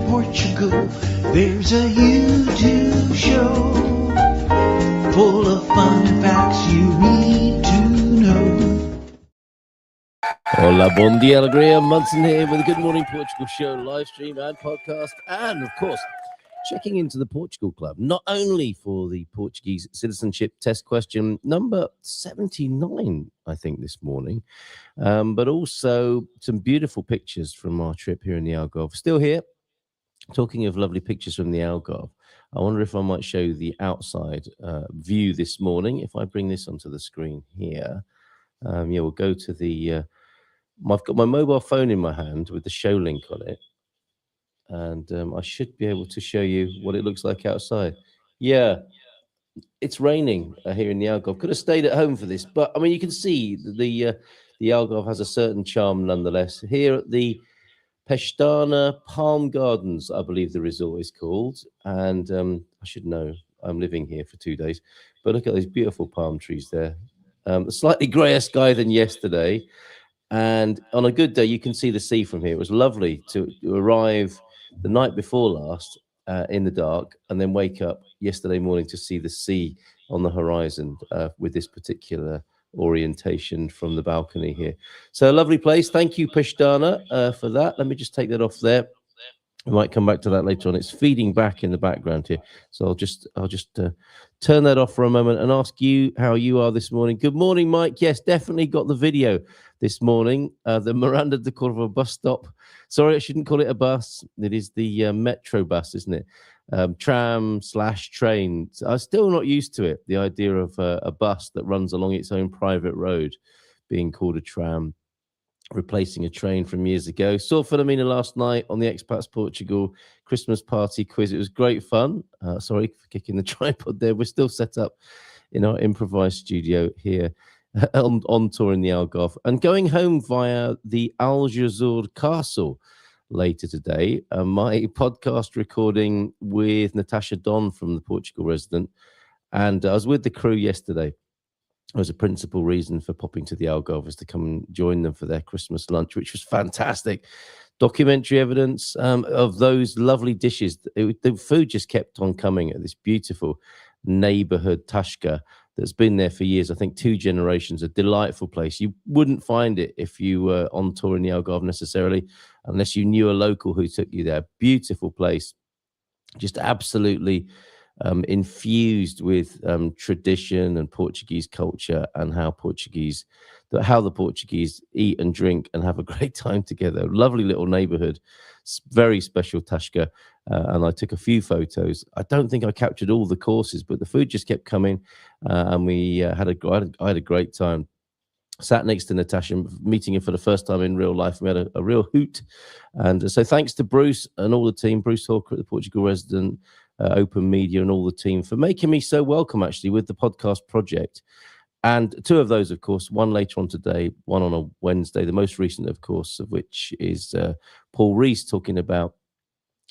Portugal. There's a YouTube show full of fun facts you need to know. Hola, bon dia, alegria. Munson here with the Good Morning Portugal show, live stream and podcast, and of course, checking into the Portugal Club, not only for the Portuguese citizenship test question number 79, I think, this morning, but also some beautiful pictures from our trip here in the Algarve. Still here, talking of lovely pictures from the Algarve, I wonder if I might show you the outside view this morning. If I bring this onto the screen here, we'll go to the... I've got my mobile phone in my hand with the show link on it, and I should be able to show you what it looks like outside. Yeah, it's raining here in the Algarve. Could have stayed at home for this, but I mean, you can see the Algarve has a certain charm nonetheless. Here at the Pestana Palm Gardens, I believe the resort is called, and I should know. I'm living here for 2 days, but look at these beautiful palm trees there. A slightly grayer sky than yesterday. And on a good day, you can see the sea from here. It was lovely to arrive the night before last in the dark and then wake up yesterday morning to see the sea on the horizon with this particular orientation from the balcony here. So a lovely place. Thank you, Pestana, for that. Let me just take that off there. We might come back to that later on. It's feeding back in the background here. So I'll just turn that off for a moment and ask you how you are this morning. Good morning, Mike. Yes, definitely got the video this morning. The Miranda de Corvo bus stop. Sorry, I shouldn't call it a bus. It is the metro bus, isn't it? Tram/train. I'm still not used to it, the idea of a bus that runs along its own private road being called a tram, replacing a train from years ago. Saw Philomena last night on the Expats Portugal Christmas party quiz. It was great fun. Sorry for kicking the tripod there. We're still set up in our improvised studio here on tour in the Algarve and going home via the Algesur Castle later today. My podcast recording with Natasha Don from the Portugal Resident, and I was with the crew yesterday. It was a principal reason for popping to the Algarve was to come and join them for their Christmas lunch, which was fantastic. Documentary evidence of those lovely dishes. The food just kept on coming at this beautiful neighborhood Tashka that's been there for years. I think 2 generations, a delightful place. You wouldn't find it if you were on tour in the Algarve necessarily, unless you knew a local who took you there. Beautiful place. Just absolutely infused with tradition and Portuguese culture and how the Portuguese eat and drink and have a great time together. Lovely little neighborhood, very special Tashka, and I took a few photos. I don't think I captured all the courses, but the food just kept coming, and I had a great time. Sat next to Natasha, meeting her for the first time in real life. We had a real hoot, and so thanks to Bruce and all the team, Bruce Hawker at the Portugal Resident, Open Media, and all the team for making me so welcome, actually, with the podcast project. And 2 of those, of course, one later on today, one on a Wednesday, the most recent, of course, of which is Paul Rees talking about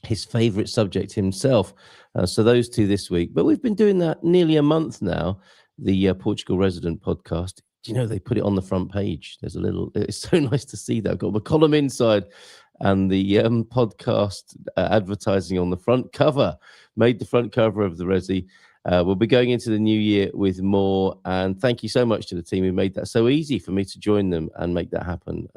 his favorite subject himself. So those 2 this week. But we've been doing that nearly a month now, the Portugal Resident podcast. You know, they put it on the front page. There's it's so nice to see that. I've got my column inside and the podcast advertising on the front cover, made the front cover of the Resi. We'll be going into the new year with more, and thank you so much to the team who made that so easy for me to join them and make that happen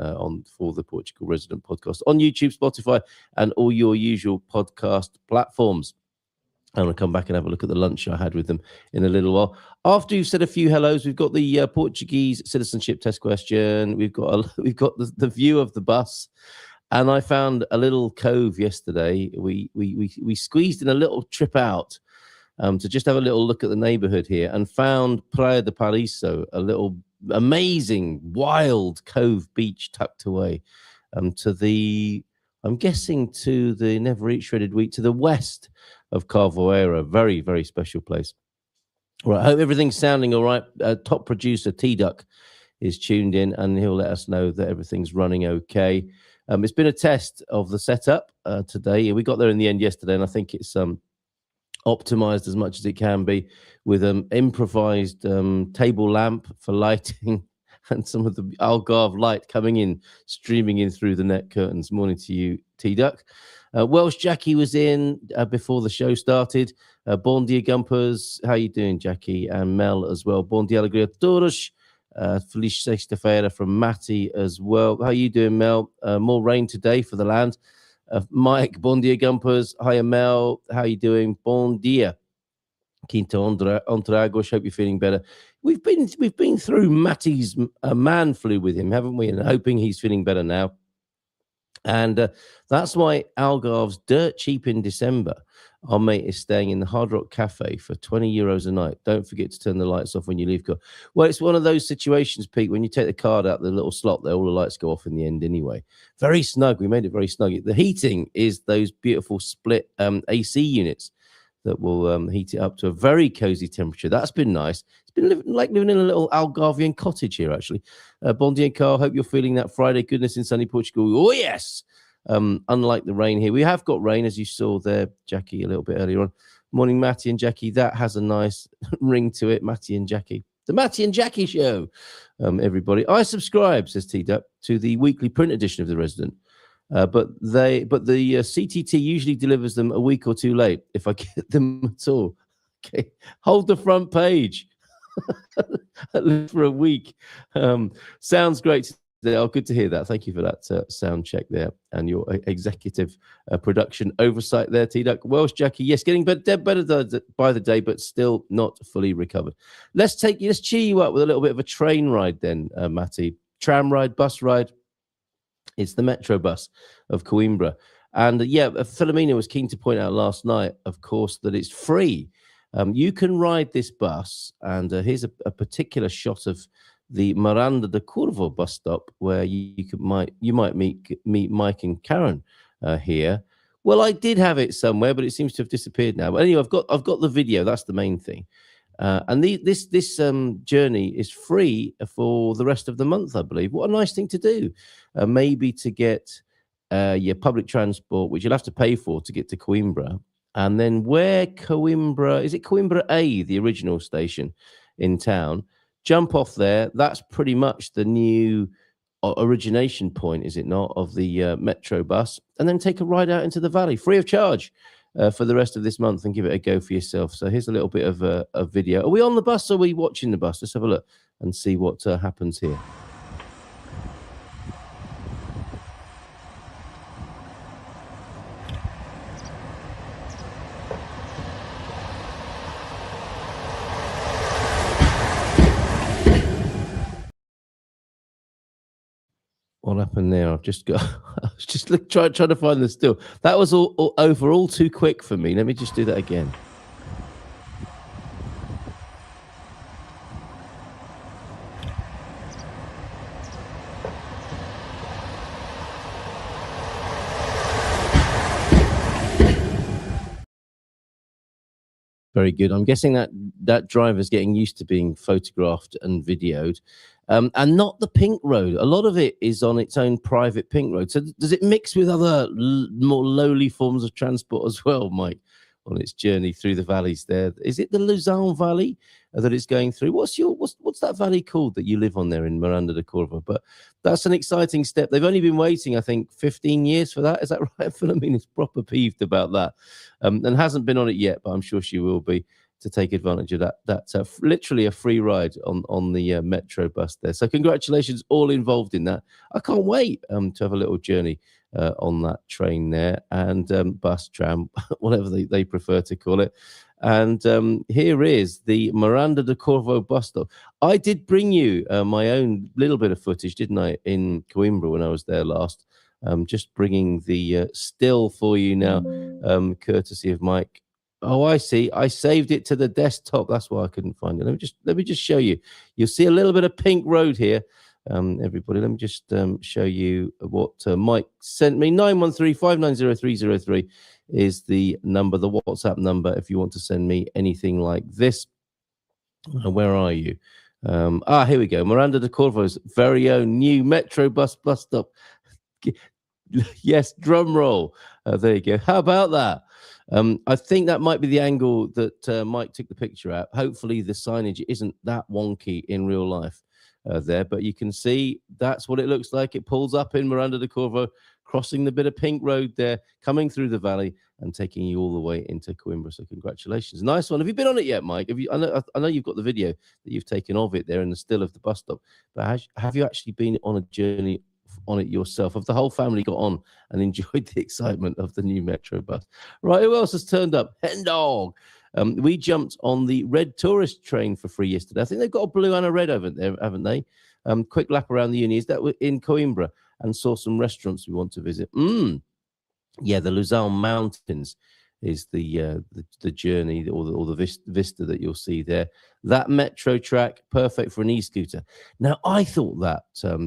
for the Portugal Resident podcast on YouTube, Spotify, and all your usual podcast platforms. I'm going to come back and have a look at the lunch I had with them in a little while. After you've said a few hellos, we've got the Portuguese citizenship test question. We've got the view of the bus, and I found a little cove yesterday. We squeezed in a little trip out to just have a little look at the neighborhood here, and found Praia de Paraíso, a little amazing wild cove beach tucked away I'm guessing to the Never Eat Shredded Wheat, to the west of Carvoeira. Very, very special place. Right, I hope everything's sounding all right. Top producer T-Duck is tuned in, and he'll let us know that everything's running okay. It's been a test of the setup today. We got there in the end yesterday, and I think it's optimized as much as it can be with an improvised table lamp for lighting and some of the Algarve light coming in, streaming in through the net curtains. Morning to you, T Duck. Welsh Jackie was in before the show started. Bon dia Gumpers, how you doing, Jackie? And Mel as well. Bon dia alegria a todos. Feliz sexta-feira from Matty as well. How you doing, Mel? More rain today for the land. Mike, bon dia Gumpers. Hiya, Mel. How you doing? Bon dia. Quinto Ondragos, hope you're feeling better. We've been through Matty's man flu with him, haven't we? And hoping he's feeling better now. And that's why Algarve's dirt cheap in December. Our mate is staying in the Hard Rock Cafe for 20 euros a night. Don't forget to turn the lights off when you leave. Well, it's one of those situations, Pete, when you take the card out the little slot there, all the lights go off in the end anyway. Very snug. We made it very snug. The heating is those beautiful split AC units that will heat it up to a very cozy temperature. That's been nice. It's been living in a little Algarvian cottage here, actually. Bondi and Carl, hope you're feeling that Friday goodness in sunny Portugal. Oh, yes. Unlike the rain here. We have got rain, as you saw there, Jackie, a little bit earlier on. Morning, Matty and Jackie. That has a nice ring to it, Matty and Jackie. The Matty and Jackie Show, everybody. I subscribe, says T-Duck, to the weekly print edition of The Resident. But the CTT usually delivers them a week or two late if I get them at all. Okay, hold the front page at least for a week. Sounds great. Oh, good to hear that. Thank you for that sound check there and your executive production oversight there, T-Duck. Welsh Jackie, yes, getting better by the day, but still not fully recovered. Let's cheer you up with a little bit of a train ride then, Matty. Tram ride, bus ride. It's the Metro bus of Coimbra. And Philomena was keen to point out last night, of course, that it's free. You can ride this bus, and here's a particular shot of the Miranda de Corvo bus stop where you might meet Mike and Karen here. Well, I did have it somewhere, but it seems to have disappeared now. But anyway, I've got the video. That's the main thing. And this journey is free for the rest of the month, I believe. What a nice thing to do. Maybe to get your public transport, which you'll have to pay for to get to Coimbra. And then where Coimbra, is it Coimbra A, the original station in town? Jump off there. That's pretty much the new origination point, is it not, of the Metro bus? And then take a ride out into the valley, free of charge. For the rest of this month and give it a go for yourself. So here's a little bit of a video. Are we on the bus or are we watching the bus? Let's have a look and see what happens here. What happened there? I've just got. I was just trying to find the still. That was all over all too quick for me. Let me just do that again. Very good. I'm guessing that driver's getting used to being photographed and videoed. And not the pink road. A lot of it is on its own private pink road. So does it mix with other more lowly forms of transport as well, Mike, on its journey through the valleys there? Is it the Luzon Valley that it's going through? What's that valley called that you live on there in Miranda de Corvo? But that's an exciting step. They've only been waiting, I think, 15 years for that. Is that right? Philomena's proper peeved about that and hasn't been on it yet, but I'm sure she will be, to take advantage of that. Literally a free ride on the Metro bus there. So congratulations all involved in that. I can't wait to have a little journey on that train there and bus, tram, whatever they prefer to call it. And here is the Miranda de Corvo bus stop. I did bring you my own little bit of footage, didn't I, in Coimbra when I was there last. Just bringing the still for you now, courtesy of Mike. Oh, I see. I saved it to the desktop. That's why I couldn't find it. Let me just show you. You'll see a little bit of pink road here. Everybody, let me just show you what Mike sent me. 913-590-303 is the number, the WhatsApp number, if you want to send me anything like this. Where are you? Here we go. Miranda de Corvo's very own new Metro bus stop. Yes, drum roll. There you go. How about that? I think that might be the angle that Mike took the picture at. Hopefully the signage isn't that wonky in real life. there. But you can see that's what it looks like. It pulls up in Miranda de Corvo, crossing the bit of pink road there, coming through the valley and taking you all the way into Coimbra. So congratulations. Nice one. Have you been on it yet, Mike? Have you? I know you've got the video that you've taken of it there in the still of the bus stop, but have you actually been on a journey on it yourself? Have the whole family got on and enjoyed the excitement of the new Metro bus? Right, who else has turned up? Hen Dog. We jumped on the red tourist train for free yesterday. I think they've got a blue and a red over there, haven't they? Quick lap around the uni. Is that in Coimbra? And saw some restaurants we want to visit. Yeah, the Luzon Mountains is the journey or the vista that you'll see there. That metro track, perfect for an e-scooter. Now, I thought that,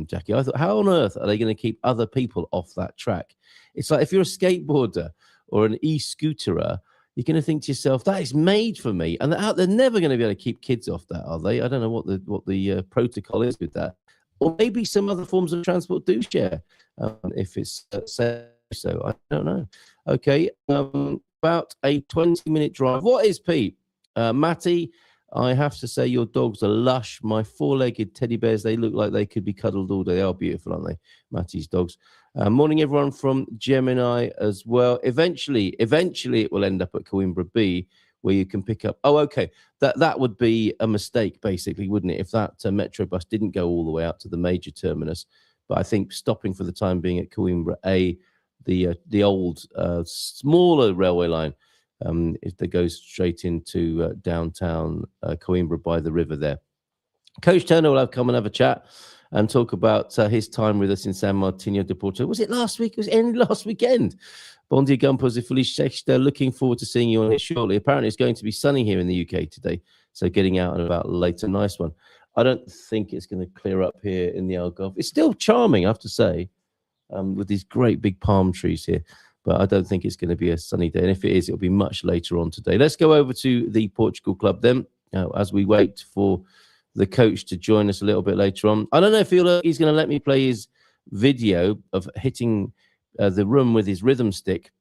Jackie, I thought, how on earth are they going to keep other people off that track? It's like if you're a skateboarder or an e-scooterer, you're going to think to yourself, that is made for me. And they're never going to be able to keep kids off that, are they? I don't know what the protocol is with that. Or maybe some other forms of transport do share, if it's safe. So I don't know. Okay, about a 20-minute drive. What is Pete? Matty, I have to say your dogs are lush. My four-legged teddy bears, they look like they could be cuddled all day. They are beautiful, aren't they? Matty's dogs. Morning, everyone from Gemini as well. Eventually, it will end up at Coimbra B, where you can pick up. Oh, okay. That would be a mistake, basically, wouldn't it? If that metro bus didn't go all the way out to the major terminus. But I think stopping for the time being at Coimbra A, the old smaller railway line, that goes straight into downtown Coimbra by the river there. Coach Turner will come and have a chat and talk about his time with us in San Martino de Porto. Was it last week? It was end last weekend. Bon dia, Gumpos, if Felice Sexter, looking forward to seeing you on it shortly. Apparently, it's going to be sunny here in the UK today, so getting out and about later. Nice one. I don't think it's going to clear up here in the Algarve. It's still charming, I have to say, with these great big palm trees here, but I don't think it's going to be a sunny day. And if it is, it'll be much later on today. Let's go over to the Portugal Club then, as we wait for the coach to join us a little bit later on. I don't know if he's going to let me play his video of hitting the room with his rhythm stick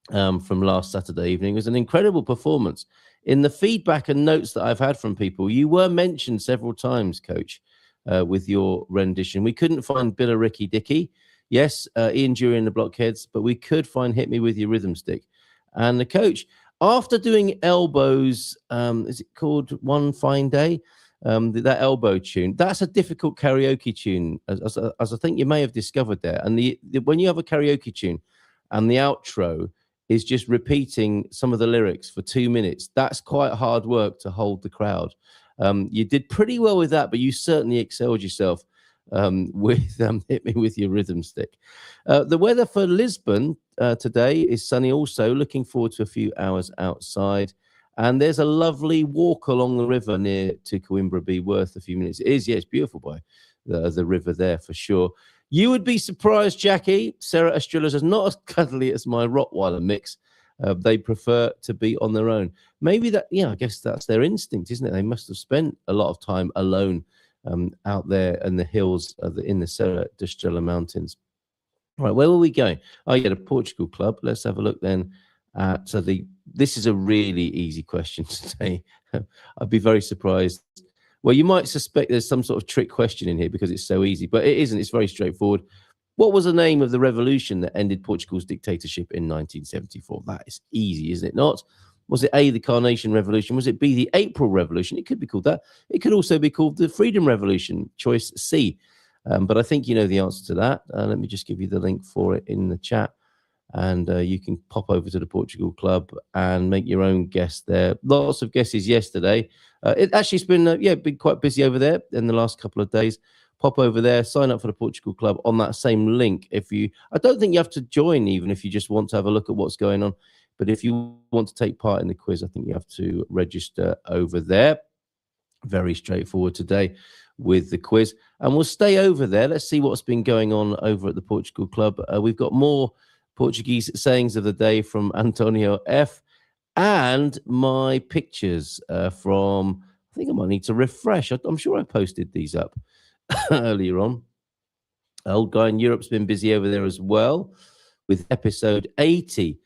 from last Saturday evening. It was an incredible performance. In the feedback and notes that I've had from people, you were mentioned several times, Coach, with your rendition. We couldn't find Billa Ricky Dicky. Yes, Ian Jury and the Blockheads, but we could find Hit Me With Your Rhythm Stick. And the coach, after doing Elbows, is it called One Fine Day? That elbow tune, that's a difficult karaoke tune, as I think you may have discovered there. And when you have a karaoke tune and the outro is just repeating some of the lyrics for 2 minutes, that's quite hard work to hold the crowd. You did pretty well with that, but you certainly excelled yourself with Hit Me With Your Rhythm Stick. The weather for Lisbon today is sunny also. Looking forward to a few hours outside. And there's a lovely walk along the river near to Coimbra B, worth a few minutes. It is, yeah, it's beautiful by the river there for sure. You would be surprised, Jackie. Sarah Estrellas is not as cuddly as my Rottweiler mix. They prefer to be on their own. Maybe that, yeah, I guess that's their instinct, isn't it? They must have spent a lot of time alone out there in the hills in the Serra da Estrela Mountains. Right, where were we going? Oh, yeah, the Portugal Club. Let's have a look then. This is a really easy question today. I'd be very surprised. Well, you might suspect there's some sort of trick question in here because it's so easy, but it isn't. It's very straightforward. What was the name of the revolution that ended Portugal's dictatorship in 1974? That is easy, isn't it not? Was it A, the Carnation Revolution? Was it B, the April Revolution? It could be called that. It could also be called the Freedom Revolution. Choice C. But I think you know the answer to that. Let me just give you the link for it in the chat. And you can pop over to the Portugal Club and make your own guess there. Lots of guesses yesterday. It actually's been quite busy over there in the last couple of days. Pop over there, sign up for the Portugal Club on that same link. I don't think you have to join even if you just want to have a look at what's going on. But if you want to take part in the quiz, I think you have to register over there. Very straightforward today with the quiz. And we'll stay over there. Let's see what's been going on over at the Portugal Club. We've got more Portuguese sayings of the day from Antonio F. And my pictures from, I think I might need to refresh. I'm sure I posted these up earlier on. Old guy in Europe's been busy over there as well with episode 80.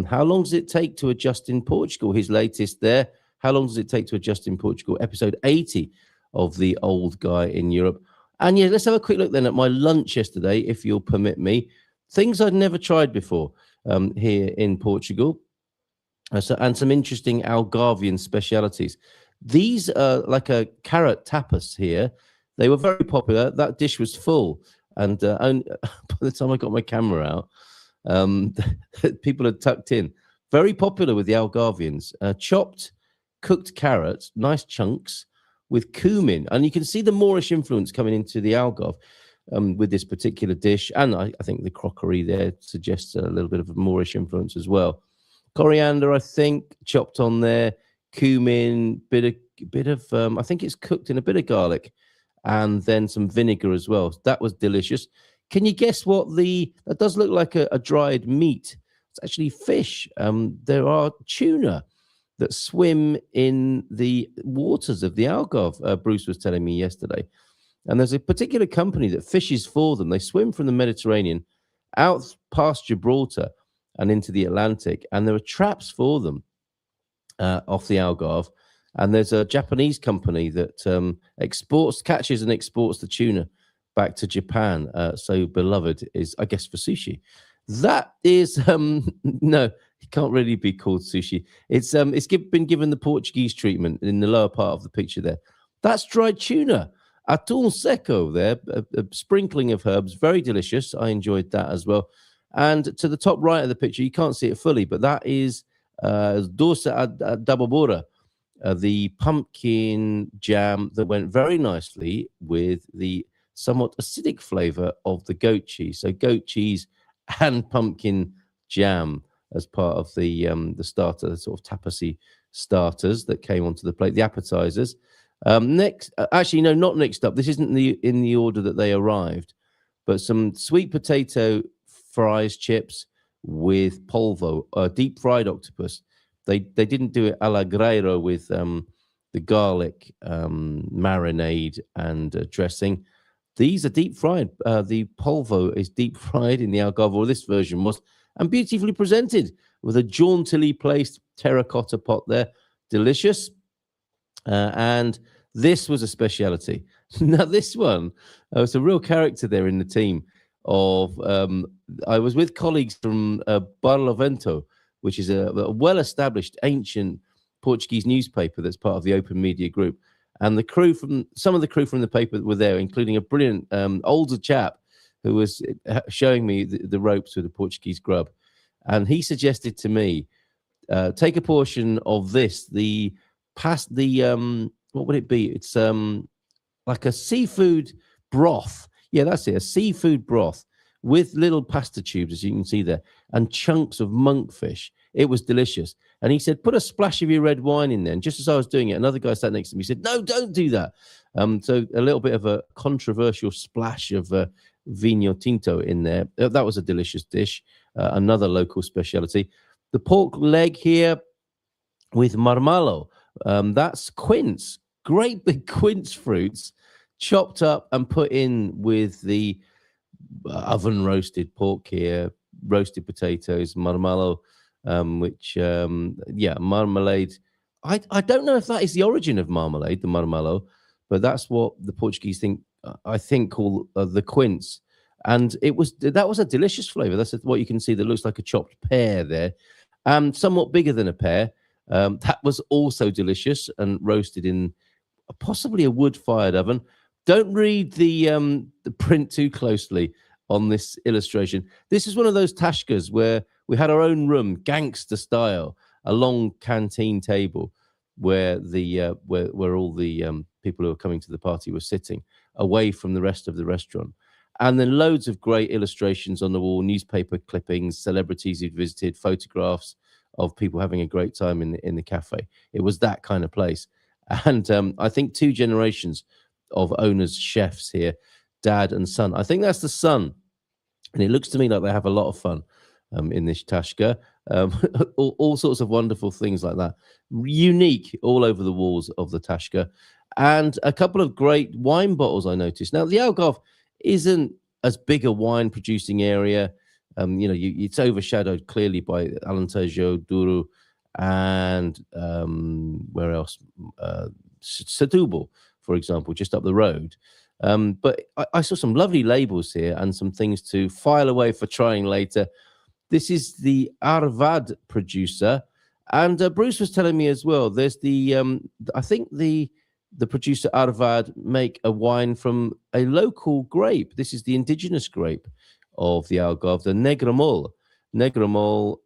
How long does it take to adjust in Portugal? His latest there. How long does it take to adjust in Portugal? Episode 80 of the old guy in Europe. And yeah, let's have a quick look then at my lunch yesterday, if you'll permit me. Things I'd never tried before here in Portugal. And some interesting Algarvian specialities. These are like a carrot tapas here. They were very popular. That dish was full. And by the time I got my camera out, um, people had tucked in. Very popular with the Algarvians. Chopped, cooked carrots, nice chunks with cumin. And you can see the Moorish influence coming into the Algarve with this particular dish. And I think the crockery there suggests a little bit of a Moorish influence as well. Coriander, I think, chopped on there. Cumin, bit of I think it's cooked in a bit of garlic, and then some vinegar as well. That was delicious. Can you guess what that does look like a dried meat? It's actually fish. There are tuna that swim in the waters of the Algarve. Bruce was telling me yesterday. And there's a particular company that fishes for them. They swim from the Mediterranean out past Gibraltar and into the Atlantic, and there are traps for them off the Algarve. And there's a Japanese company that catches and exports the tuna back to Japan. So beloved is, I guess, for sushi. That is no, it can't really be called sushi. It's been given the Portuguese treatment in the lower part of the picture there. That's dried tuna. Atum seco there, a sprinkling of herbs, very delicious. I enjoyed that as well. And to the top right of the picture, you can't see it fully, but that is doce dababura, the pumpkin jam that went very nicely with the somewhat acidic flavor of the goat cheese. So goat cheese and pumpkin jam as part of the starter, the sort of tapasy starters that came onto the plate, the appetizers. Next, actually, no, not next up. This isn't in the order that they arrived, but some sweet potato fries, chips with polvo, deep fried octopus. They didn't do it a la grero with the garlic marinade and dressing. These are deep fried. The polvo is deep fried in the Algarve, or this version was, and beautifully presented with a jauntily placed terracotta pot there. Delicious. And this was a speciality. Now, this one, it's a real character there in the team. I was with colleagues from Barlovento, which is a well-established ancient Portuguese newspaper that's part of the Open Media Group. And some of the crew from the paper were there, including a brilliant older chap who was showing me the ropes with the Portuguese grub. And he suggested to me, take a portion of this, what would it be? It's like a seafood broth. Yeah, that's it, a seafood broth with little pasta tubes, as you can see there, and chunks of monkfish. It was delicious. And he said, put a splash of your red wine in there. And just as I was doing it, another guy sat next to me, said, no, don't do that. So a little bit of a controversial splash of Vino Tinto in there. That was a delicious dish, another local speciality. The pork leg here with marmalo. That's quince, great big quince fruits, chopped up and put in with the oven roasted pork here, roasted potatoes, marmalo, marmalade. I don't know if that is the origin of marmalade, the marmalo, but that's what the Portuguese call the quince. And that was a delicious flavor. That's what you can see that looks like a chopped pear there, somewhat bigger than a pear. That was also delicious and roasted in possibly a wood-fired oven. Don't read the print too closely on this illustration. This is one of those tashkas where we had our own room, gangster style, a long canteen table where where all the people who were coming to the party were sitting, away from the rest of the restaurant. And then loads of great illustrations on the wall, newspaper clippings, celebrities who'd visited, photographs of people having a great time in the cafe. It was that kind of place. And I think 2 generations of owners, chefs here, dad and son. I think that's the son. And it looks to me like they have a lot of fun in this tashka. All sorts of wonderful things like that. Unique all over the walls of the tashka. And a couple of great wine bottles I noticed. Now, the Algarve isn't as big a wine producing area. It's overshadowed clearly by Alentejo, Douro, and where else? Setúbal, for example, just up the road. But I saw some lovely labels here and some things to file away for trying later. This is the Arvad producer, and Bruce was telling me as well. There's I think the producer Arvad make a wine from a local grape. This is the indigenous grape of the Algarve, the Negramol. Negramol,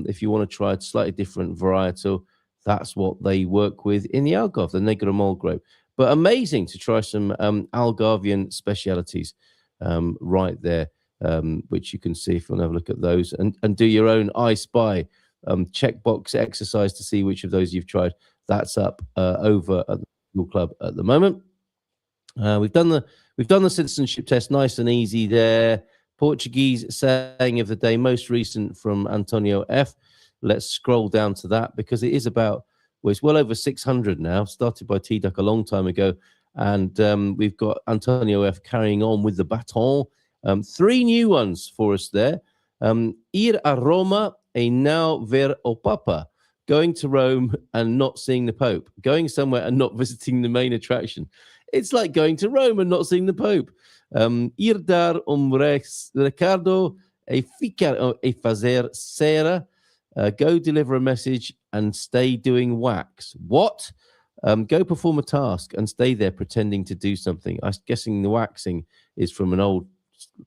if you want to try a slightly different varietal, that's what they work with in the Algarve, the Negramol grape. But amazing to try some Algarvian specialities right there, which you can see if you want to have a look at those and do your own I Spy checkbox exercise to see which of those you've tried. That's up over at the club at the moment. We've done the citizenship test, nice and easy there. Portuguese saying of the day, most recent from Antonio F. Let's scroll down to that because it is about, well, it's well over 600 now. Started by T-Duck a long time ago. And we've got Antonio F carrying on with the baton. 3 new ones for us there. Ir a Roma e now ver o Papa. Going to Rome and not seeing the Pope. Going somewhere and not visiting the main attraction. It's like going to Rome and not seeing the Pope. Ir dar Ricardo e ficar e fazer cera. Go deliver a message and stay doing wax. What? Go perform a task and stay there pretending to do something. I'm guessing the waxing is from an old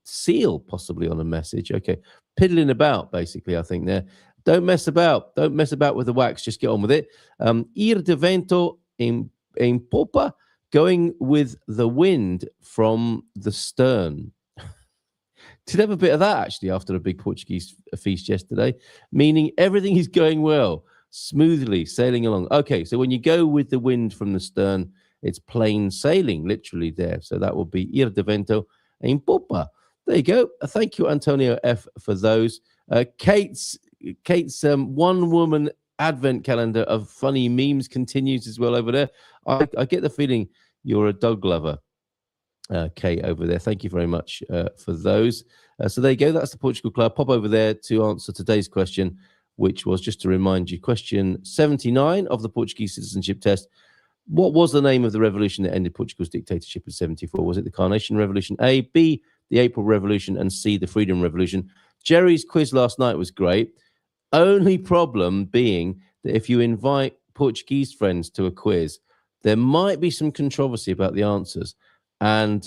seal, possibly on a message. Okay. Piddling about, basically, I think there. Don't mess about. Don't mess about with the wax. Just get on with it. Ir de vento in popa. Going with the wind from the stern. Did have a bit of that, actually, after a big Portuguese feast yesterday, meaning everything is going well, smoothly sailing along. Okay, so when you go with the wind from the stern, it's plain sailing, literally there. So that will be ir de vento in popa. There you go. Thank you, Antonio F., for those. Kate's one-woman advent calendar of funny memes continues as well over there. I get the feeling you're a dog lover, Kate, over there. Thank you very much for those. So there you go. That's the Portugal Club. Pop over there to answer today's question, which was, just to remind you, question 79 of the Portuguese citizenship test. What was the name of the revolution that ended Portugal's dictatorship in 74? Was it the Carnation Revolution? A, B, the April Revolution, and C, the Freedom Revolution? Jerry's quiz last night was great. Only problem being that if you invite Portuguese friends to a quiz, there might be some controversy about the answers. And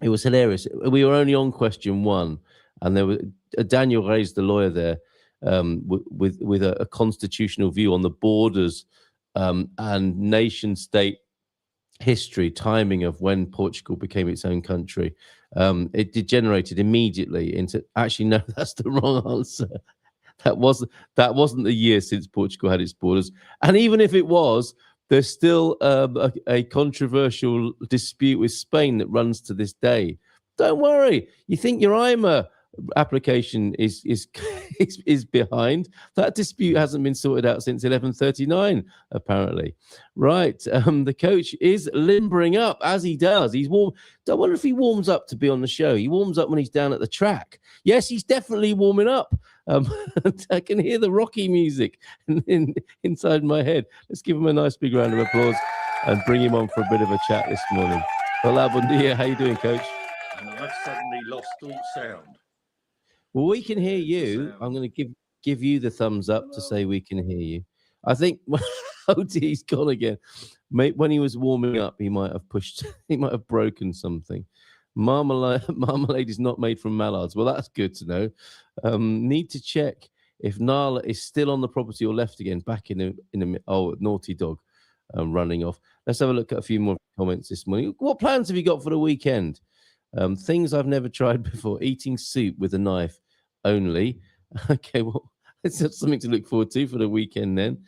it was hilarious. We were only on question 1, and there was Daniel raised the lawyer there with a constitutional view on the borders and nation-state history, timing of when Portugal became its own country. It degenerated immediately into, actually, no, that's the wrong answer. That wasn't the year since Portugal had its borders. And even if it was, there's still a controversial dispute with Spain that runs to this day. Don't worry. You think your IMA application is behind? That dispute hasn't been sorted out since 1139, apparently. Right. The coach is limbering up, as he does. He's warm. I wonder if he warms up to be on the show. He warms up when he's down at the track. Yes, he's definitely warming up. I can hear the Rocky music inside my head. Let's give him a nice big round of applause and bring him on for a bit of a chat this morning. Hola, bon dia. How you doing, Coach? And I've suddenly lost all sound. Well, we can hear you. I'm going to give you the thumbs up to say we can hear you. I think, oh dear, he's gone again. Mate, when he was warming up, he might have broken something. Marmalade is not made from mallards. Well, that's good to know. Need to check if Nala is still on the property or left again. Back in a naughty dog, running off. Let's have a look at a few more comments this morning. What plans have you got for the weekend? Things I've never tried before. Eating soup with a knife only. Okay, well, it's something to look forward to for the weekend then.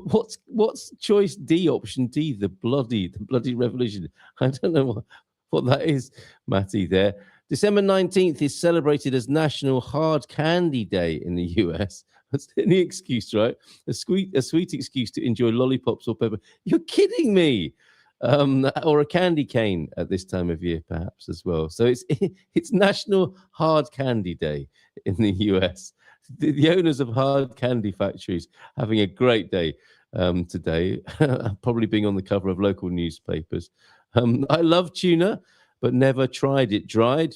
What's choice D, option D, the bloody revolution? I don't know what that is, Matty, there. December 19th is celebrated as National Hard Candy Day in the US. That's any excuse, right? A sweet excuse to enjoy lollipops or pepper. You're kidding me. Or a candy cane at this time of year, perhaps, as well. So it's National Hard Candy Day in the US. The owners of hard candy factories having a great day. today, probably being on the cover of local newspapers. I love tuna, but never tried it dried.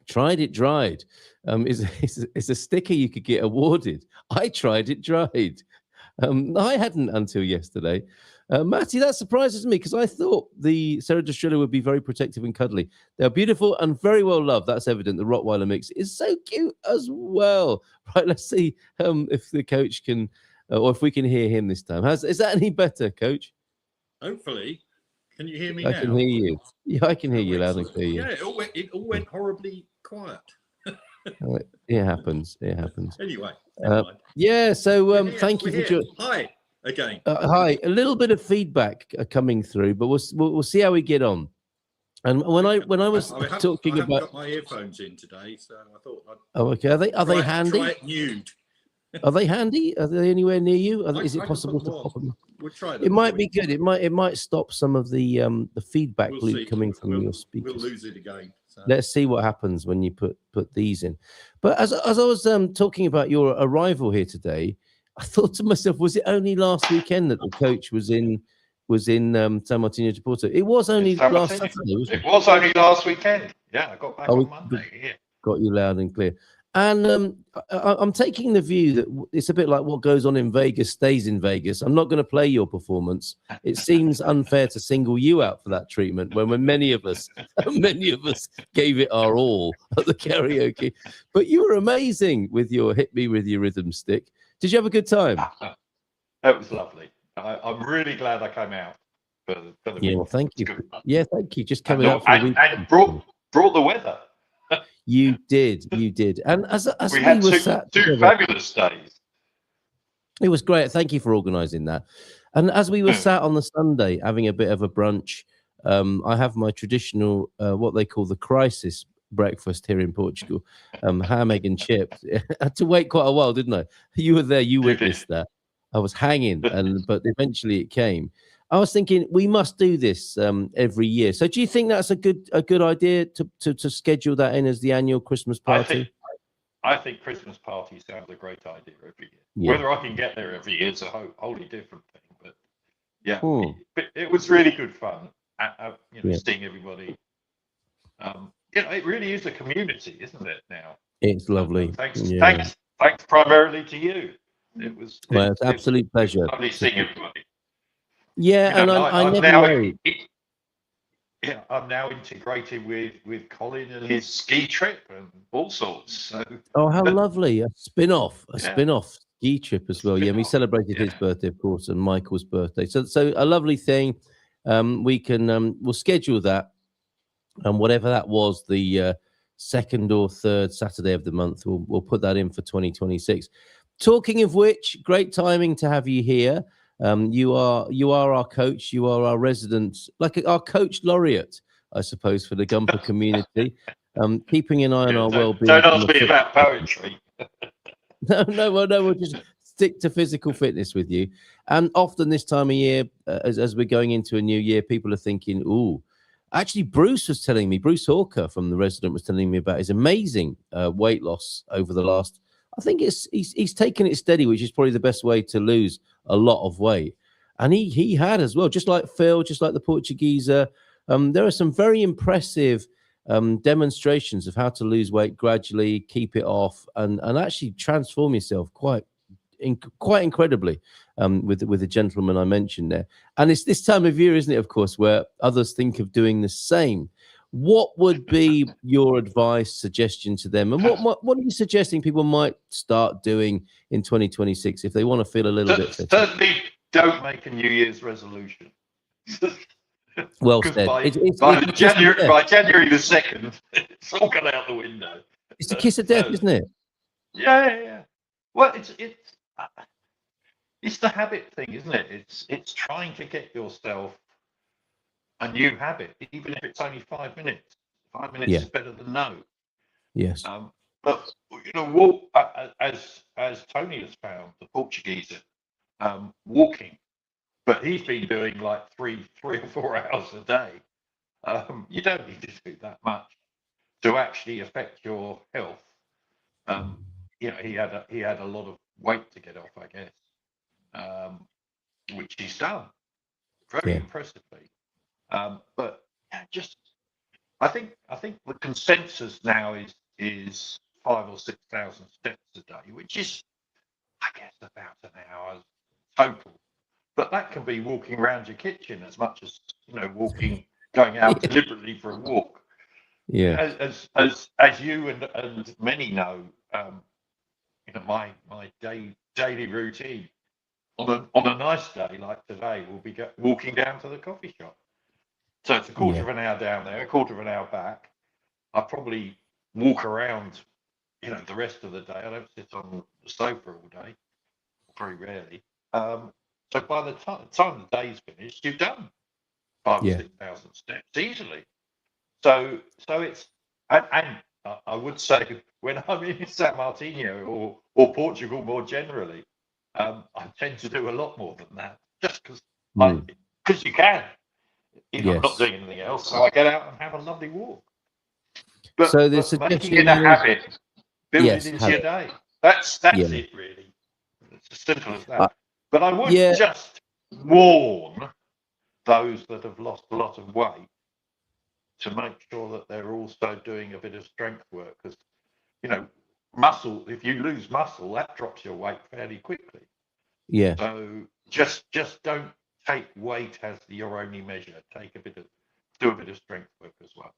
Tried it dried. Is a sticker you could get awarded. I tried it dried. I hadn't until yesterday. Matty, that surprises me because I thought the Serra would be very protective and cuddly. They're beautiful and very well loved. That's evident. The Rottweiler mix is so cute as well. Right, let's see if the coach can, or if we can hear him this time. Is that any better, Coach? Hopefully. Can you hear me I now? can hear you. Yeah, I can hear you loud and clear. Yeah, it all went horribly quiet. It happens. It happens. Anyway. Yeah, so thank you for joining. Hi again. Hi. A little bit of feedback coming through, but we'll see how we get on. And when I was talking about, got my earphones in today, so I thought. Okay. Are they handy? Try it nude. Are they handy? Are they anywhere near you? Is it possible to pop them? We'll try them. It might be good. It might stop some of the feedback loop coming from your speakers. We'll lose it again. So. Let's see what happens when you put these in. But as I was talking about your arrival here today, I thought to myself, was it only last weekend that the coach was in San Martino de Porto? It was only last Saturday, wasn't it? It was only last weekend. Yeah, I got back on Monday. Yeah. Got you loud and clear. And I'm taking the view that it's a bit like what goes on in Vegas stays in Vegas. I'm not going to play your performance. It seems unfair to single you out for that treatment when many of us gave it our all at the karaoke. But you were amazing with your Hit Me With Your Rhythm Stick. Did you have a good time? It was lovely. I'm really glad I came out. For the yeah, well, thank you. Yeah, thank you. Just coming out for the week. And brought the weather. You did. And as we had two fabulous days. It was great. Thank you for organising that. And as we were sat on the Sunday having a bit of a brunch, I have my traditional, what they call the crisis breakfast here in Portugal, ham, egg and chips. I had to wait quite a while, didn't I? You were there. You witnessed that. I was hanging, but eventually it came. I was thinking we must do this every year. So do you think that's a good idea to schedule that in as the annual Christmas party? I think Christmas party sounds a great idea every year. Yeah. Whether I can get there every year is a wholly different thing. But yeah, it was really good fun. Seeing everybody. It really is a community, isn't it? Now it's lovely. Thanks primarily to you. It's an absolute pleasure. Lovely seeing everybody. Yeah, and I'm now integrated with Colin and his ski trip and all sorts. So. Oh, how lovely! A spin-off ski trip as well. Yeah, we celebrated his birthday, of course, and Michael's birthday. So a lovely thing. We'll schedule that, and whatever that was, the second or third Saturday of the month, we'll put that in for 2026. Talking of which, great timing to have you here. You are our coach. You are our resident, like our coach laureate, I suppose, for the Gumper community. Keeping an eye on our well-being. Don't ask me about poetry. No. We'll just stick to physical fitness with you. And often this time of year, as we're going into a new year, people are thinking, "Ooh." Actually, Bruce Hawker from The Resident was telling me about his amazing weight loss over the last. I think he's taken it steady, which is probably the best way to lose a lot of weight. And he had as well, just like Phil, just like the Portuguese. There are some very impressive demonstrations of how to lose weight gradually, keep it off, and actually transform yourself quite incredibly with the gentleman I mentioned there. And it's this time of year, isn't it, of course, where others think of doing the same. What would be your advice, suggestion to them? And what are you suggesting people might start doing in 2026 if they want to feel a little bit fitter? Certainly don't make a New Year's resolution. Well said. By January the 2nd, it's all gone out the window. It's the kiss of death, isn't it? Yeah. Well, it's the habit thing, isn't it? It's trying to get yourself a new habit, even if it's only 5 minutes. 5 minutes is better than no. Yes. But as Tony has found, the Portuguese walking, but he's been doing like 3 or 4 hours a day. You don't need to do that much to actually affect your health. He had a lot of weight to get off, I guess. which he's done very impressively. But just I think the consensus now is 5,000 or 6,000 steps a day, which is, I guess, about an hour total. But that can be walking around your kitchen as much as going out deliberately for a walk. Yeah. As you and many know, my daily routine on a nice day like today will be walking down to the coffee shop. So it's a quarter of an hour down there, a quarter of an hour back. I probably walk around, the rest of the day. I don't sit on the sofa all day, very rarely. So by the time the day's finished, you've done 5,000 or 6,000 steps easily. So it's and I would say when I'm in San Martino or Portugal more generally, I tend to do a lot more than that, just because you can. I'm not doing anything else, so I get out and have a lovely walk. But, so making it a habit, build it into your day. That's it, really. It's as simple as that. But I would just warn those that have lost a lot of weight to make sure that they're also doing a bit of strength work, because muscle. If you lose muscle, that drops your weight fairly quickly. Yeah. So just don't take weight as your only measure. Do a bit of strength work as well.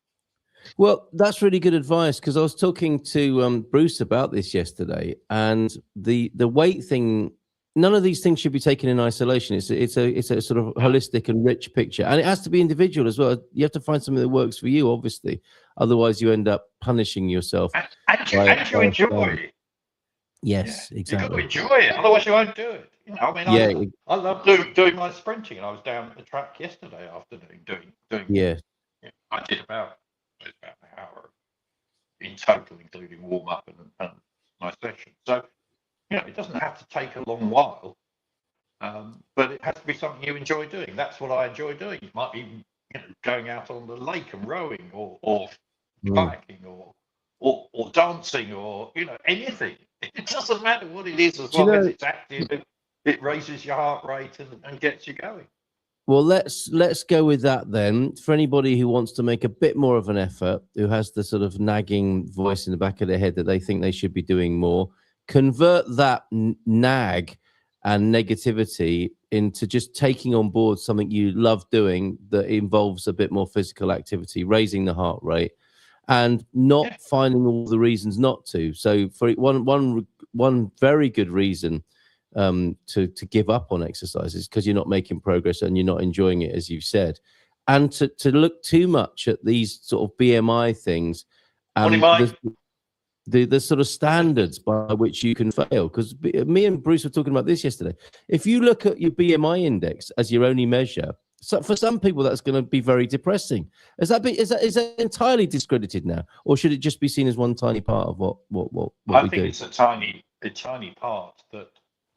Well, that's really good advice, because I was talking to Bruce about this yesterday, and the weight thing. None of these things should be taken in isolation. It's a sort of holistic and rich picture, and it has to be individual as well. You have to find something that works for you, obviously. Otherwise, you end up punishing yourself. And you enjoy it. Yes, exactly. You've got to enjoy it. Otherwise, you won't do it. I love doing my sprinting, and I was down at the track yesterday afternoon doing. Yeah. I did about an hour in total, including warm up and my session. So. It doesn't have to take a long while, but it has to be something you enjoy doing. That's what I enjoy doing. It might be going out on the lake and rowing, or kayaking, or dancing, or anything. It doesn't matter what it is, as long as it's active. It raises your heart rate and gets you going. Well, let's go with that then. For anybody who wants to make a bit more of an effort, who has the sort of nagging voice in the back of their head that they think they should be doing more, convert that nag and negativity into just taking on board something you love doing that involves a bit more physical activity, raising the heart rate, and not finding all the reasons not to. So for one very good reason to give up on exercise is because you're not making progress and you're not enjoying it, as you've said. And to look too much at these sort of BMI things and the sort of standards by which you can fail. Because me and Bruce were talking about this yesterday. If you look at your BMI index as your only measure, so for some people that's going to be very depressing. Is that entirely discredited now, or should it just be seen as one tiny part of what I we think do? It's a tiny part that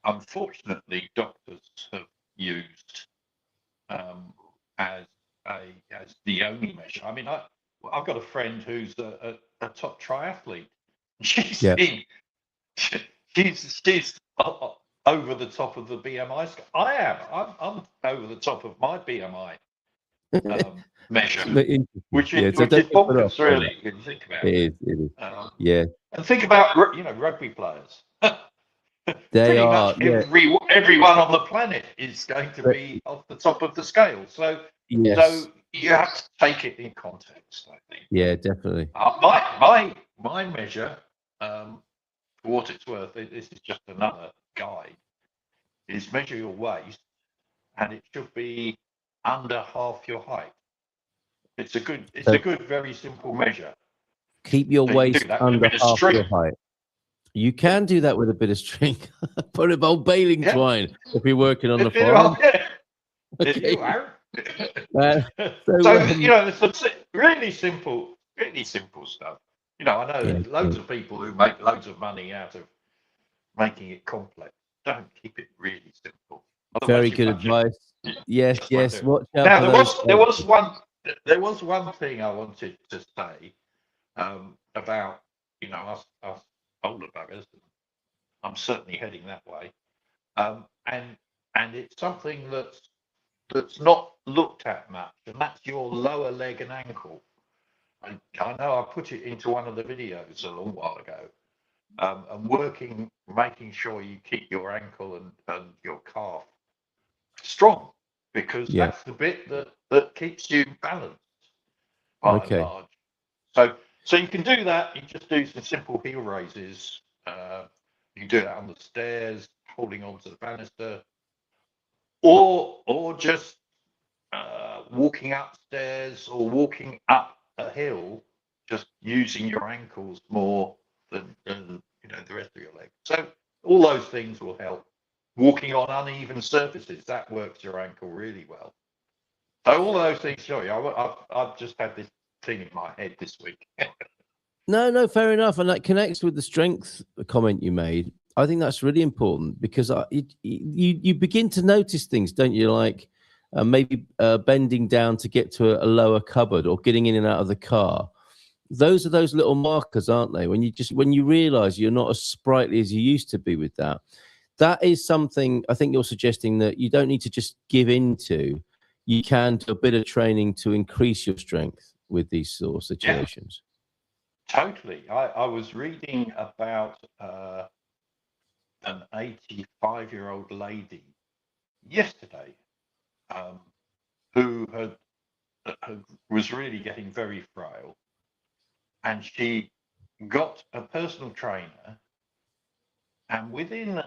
unfortunately doctors have used as the only measure. I mean, I've got a friend who's a top triathlete. She's over the top of the BMI scale. I am. I'm over the top of my BMI measure, which is bonkers, really. When you think about it. It is. And think about rugby players. They Pretty are. much everyone on the planet is going to be off the top of the scale. So you have to take it in context, I think. Yeah, definitely. My measure, for what it's worth, this is just another guide, is measure your waist, and it should be under half your height. It's a good, very simple measure. Keep your waist under half your height. You can do that with a bit of string. Put a old baling twine if you're working on the farm. Okay. So it's really simple stuff. I know loads of people who make loads of money out of making it complex. Don't, keep it really simple. Very good advice. Yes. Watch out. Now there was one thing I wanted to say about us older buggers. I'm certainly heading that way. And and it's something that's not looked at much, and that's your lower leg and ankle. I know I put it into one of the videos a long while ago, and making sure you keep your ankle and your calf strong, because that's the bit that keeps you balanced by and large. So you can do that. You just do some simple heel raises. You can do that on the stairs, holding onto the banister, or just walking upstairs or walking up a hill, just using your ankles more than the rest of your leg. So all those things will help. Walking on uneven surfaces, that works your ankle really well. So all those things. Sorry, I've just had this thing in my head this week. No, fair enough, and that connects with the strength comment you made. I think that's really important, because you begin to notice things, don't you? Like maybe bending down to get to a lower cupboard, or getting in and out of the car. Those are those little markers, aren't they? When you realise you're not as sprightly as you used to be with that. That is something I think you're suggesting that you don't need to just give into. You can do a bit of training to increase your strength with these sort of situations. Yeah. Totally. I was reading about an 85-year-old lady yesterday who was really getting very frail, and she got a personal trainer, and within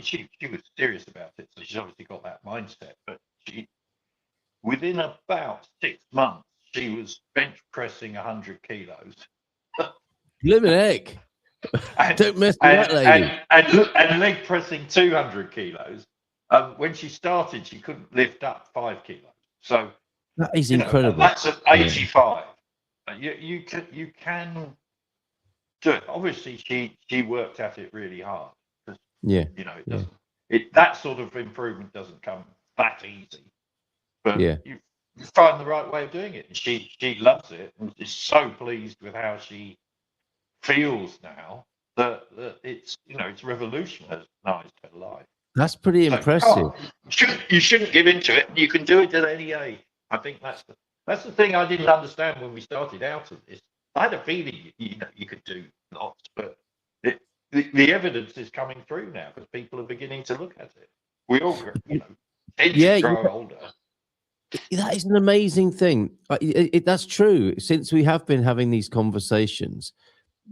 she was serious about it, so she's obviously got that mindset, but within about 6 months she was bench pressing 100 kilos. Living egg. Don't mess with that lady. And leg pressing 200 kilos. When she started, she couldn't lift up 5 kilos. So that is incredible. That's at 85. You can do it. Obviously, she worked at it really hard. It doesn't. That sort of improvement doesn't come that easy. But you find the right way of doing it. And she loves it, and is so pleased with how she feels now that it's revolutionized her life. That's pretty impressive. You shouldn't give into it. You can do it at any age. I think that's the thing I didn't understand when we started out of this. I had a feeling you could do lots, but the evidence is coming through now, because people are beginning to look at it. We all grow older. That is an amazing thing. That's true. Since we have been having these conversations,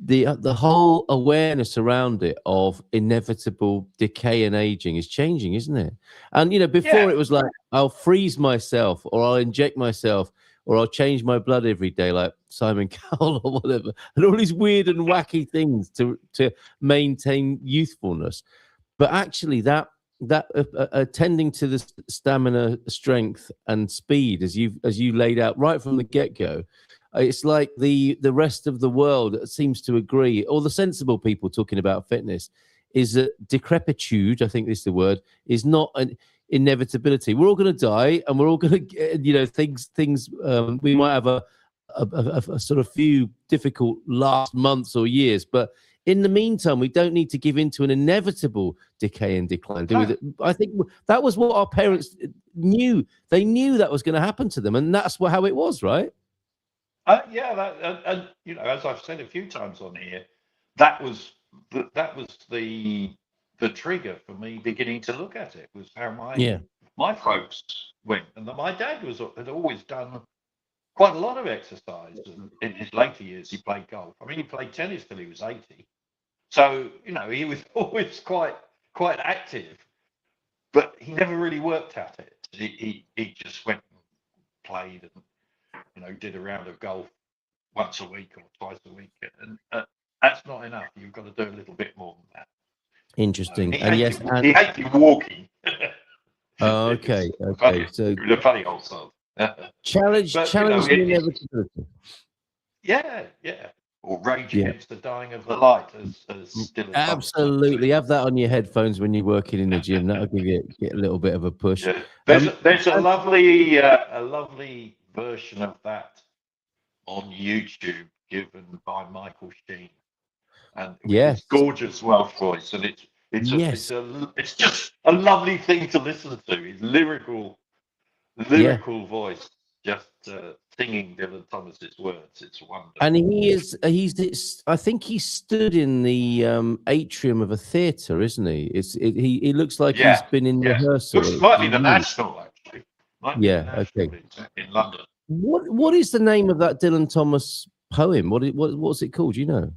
the whole awareness around it of inevitable decay and aging is changing, isn't it? And before it was like, I'll freeze myself, or I'll inject myself, or I'll change my blood every day, like Simon Cowell or whatever, and all these weird and wacky things to maintain youthfulness. But actually, that attending to the stamina, strength, and speed, as you laid out right from the get-go, it's like the rest of the world seems to agree, or the sensible people talking about fitness, is that decrepitude, I think is the word, is not an inevitability. We're all going to die, and we're all going to get, things. We might have a sort of few difficult last months or years, but in the meantime, we don't need to give into an inevitable decay and decline. I think that was what our parents knew. They knew that was going to happen to them, and that's how it was, right? As I've said a few times on here, that was the trigger for me beginning to look at it, was how my folks went, and my dad had always done quite a lot of exercise. In his later years, he played golf. I mean, he played tennis till he was 80. So, he was always quite active, but he never really worked at it. He just went and played and, did a round of golf once a week or twice a week. And that's not enough. You've got to do a little bit more than that. Interesting. He hated walking. Oh, okay. So the funny old song. Challenge the inevitability. Yeah. Or rage against the dying of the light, as still absolutely. Have that on your headphones when you're working in the gym. That'll give you get a little bit of a push. Yeah. There's a lovely version of that on YouTube given by Michael Sheen, and it's gorgeous Welsh voice, and It's Yes. it's just a lovely thing to listen to. His lyrical voice, just singing Dylan Thomas's words. It's wonderful. And I think he stood in the atrium of a theatre, isn't he? He looks like he's been in rehearsal. Might be the National, actually. Might be the National in London. What is the name of that Dylan Thomas poem? What's it called? Do you know?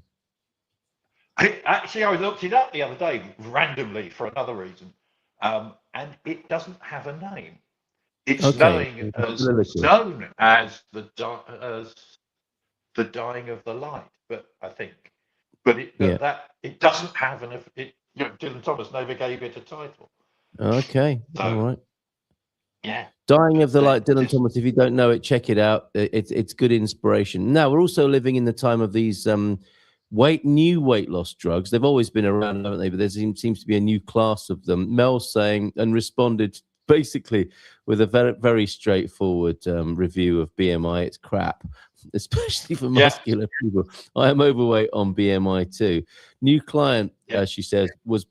Actually, I looked it up the other day randomly for another reason, and it doesn't have a name. It's known as the dying of the light, but I think, it doesn't have Dylan Thomas never gave it a title. Okay, so, all right. Yeah, Dying of the Light, Dylan Thomas. If you don't know it, check it out. It's good inspiration. Now we're also living in the time of these new weight loss drugs. They've always been around, haven't they? But there seems to be a new class of them. Mel saying and responded basically with a very, very straightforward review of BMI. It's crap, especially for muscular people. I am overweight on BMI too. New client, she says, was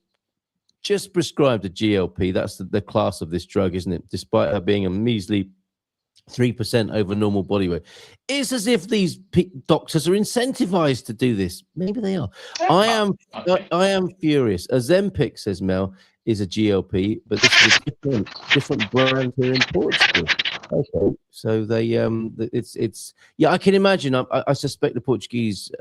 just prescribed a GLP. That's the class of this drug, isn't it? Despite her being a measly 3% over normal body weight. It's as if these doctors are incentivized to do this. Maybe they are. I am furious. Ozempic, says Mel, is a GLP, but this is a different brand here in Portugal. Okay, so they it's I can imagine. I suspect the Portuguese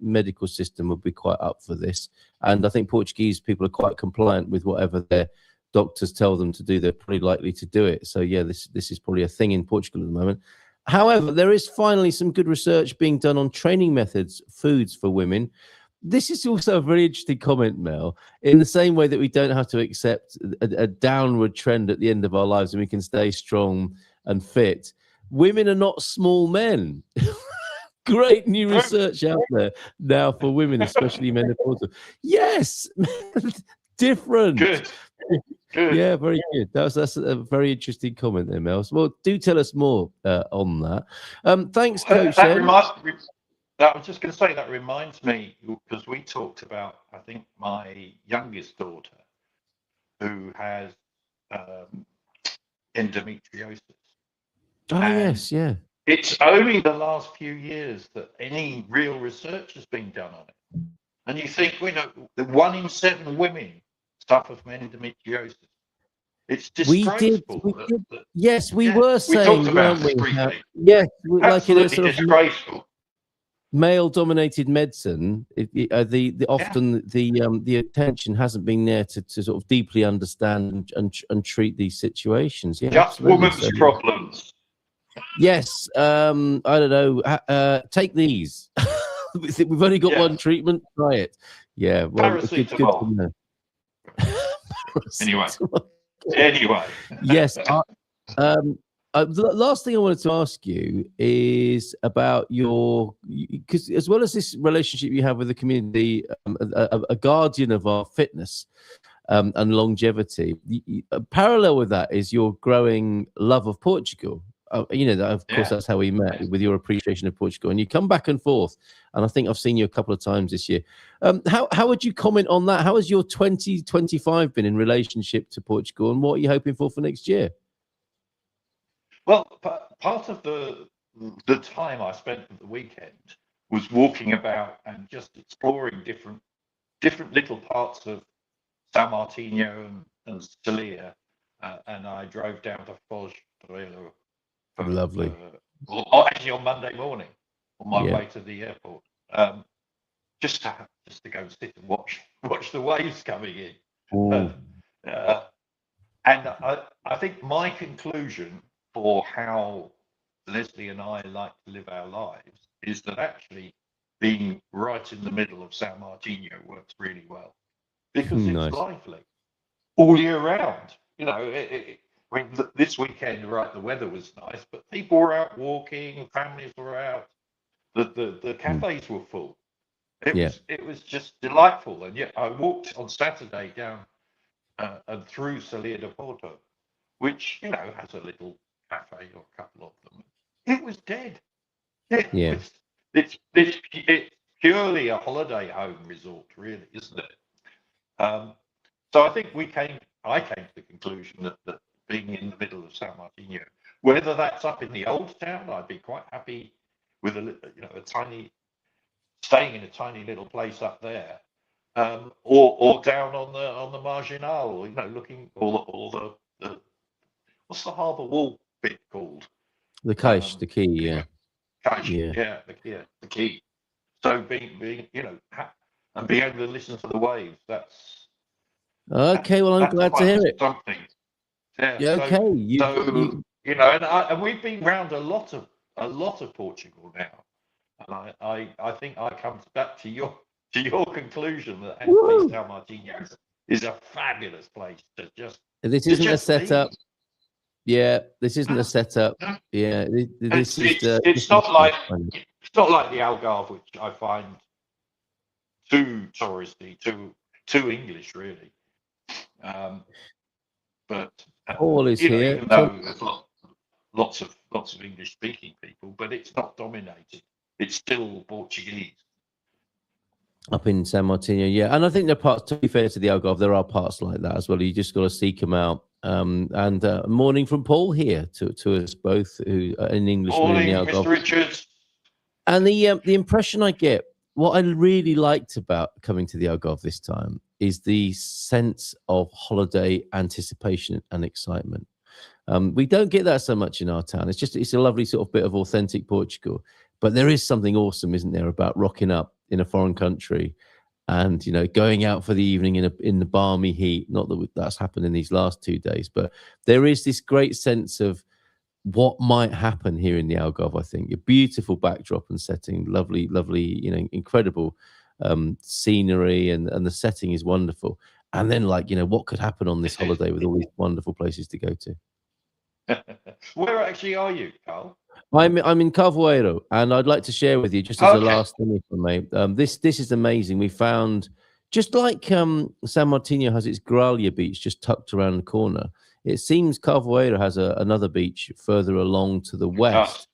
medical system would be quite up for this, and I think Portuguese people are quite compliant with whatever their doctors tell them to do. They're pretty likely to do it. So yeah, this is probably a thing in Portugal at the moment. However, there is finally some good research being done on training methods, foods for women. This is also a very interesting comment, Mel. In the same way that we don't have to accept a downward trend at the end of our lives and we can stay strong and fit, women are not small men. Great new research out there now for women, especially menopausal. Yes, different. Good. Yeah, very good. That's a very interesting comment there, Mel. Well, do tell us more on that. Thanks, Coach. I was just going to say, that reminds me, because we talked about, I think, my youngest daughter who has endometriosis. Oh, yes, yeah. It's only the last few years that any real research has been done on it. And you think, the 1 in 7 women suffer from endometriosis. It's disgraceful. We were saying, talked about it briefly. Yes, absolutely disgraceful. Male-dominated medicine, often the attention hasn't been there to sort of deeply understand and treat these situations. Yeah, just women's problems. Yes, I don't know. Take these. We've only got one treatment. Try it. Yeah, well, good to know. Anyway. Yes. The last thing I wanted to ask you is about because as well as this relationship you have with the community, a guardian of our fitness and longevity, parallel with that is your growing love of Portugal. Of course, that's how we met, with your appreciation of Portugal. And you come back and forth. And I think I've seen you a couple of times this year. How would you comment on that? How has your 2025 been in relationship to Portugal? And what are you hoping for next year? Well, part of the time I spent at the weekend was walking about and just exploring different little parts of San Martino and Celia. And I drove down to Foz do Ilo. Lovely. Actually, on Monday morning, on my way to the airport, just to go and sit and watch the waves coming in. And I think my conclusion for how Leslie and I like to live our lives is that actually being right in the middle of San Martino works really well, because it's lively all year round. This weekend, the weather was nice, but people were out walking, families were out, the cafes were full. It was just delightful. And yet I walked on Saturday down and through Celia de Porto, which has a little cafe or a couple of them. It was dead. It's purely a holiday home resort, really, isn't it? So I think I came to the conclusion that being in the middle of San Martino, whether that's up in the old town, I'd be quite happy with staying in a tiny little place up there, or down on the Marginal, looking all the what's the harbour wall bit called? The Cache, the quay, yeah. Cache, the quay. So being and being able to listen to the waves, that's okay. Well, I'm glad to hear it. Something. Yeah. Okay. And we've been round a lot of Portugal now, and I think I come back to your conclusion that actually San Martino is a fabulous place to just. This isn't a setup. Yeah, this isn't a setup. Yeah, it's not like the Algarve, which I find too touristy, too English, really. But Paul is here. Even though there's lots of English-speaking people, but it's not dominated. It's still Portuguese. Up in San Martino, yeah, and I think there are parts. To be fair to the Algarve, there are parts like that as well. You just got to seek them out. And morning from Paul here to us both, who are in English. Morning, Mr. Richards. And the impression I get, what I really liked about coming to the Algarve this time is the sense of holiday anticipation and excitement. We don't get that so much in our town. It's a lovely sort of bit of authentic Portugal, but there is something awesome, isn't there, about rocking up in a foreign country and going out for the evening in the balmy heat. Not that that's happened in these last 2 days, but there is this great sense of what might happen here in the Algarve. I think a beautiful backdrop and setting, lovely, incredible scenery, and the setting is wonderful. And then, what could happen on this holiday with all these wonderful places to go to? Where actually are you, Carl? I'm in Carvoeiro, and I'd like to share with you just as a last thing, if I may. This is amazing. We found, just like San Martino has its Gralha beach just tucked around the corner, it seems Carvoeiro has another beach further along to the west.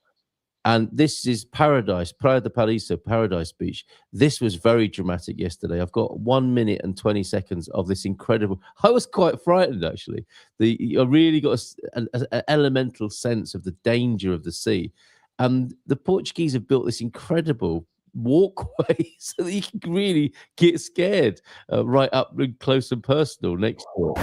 And this is Paradise, Praia de Paraíso, Paradise Beach. This was very dramatic yesterday. I've got 1 minute and 20 seconds of this incredible. I was quite frightened, actually. I really got an elemental sense of the danger of the sea. And the Portuguese have built this incredible walkway so that you can really get scared right up close and personal next to it.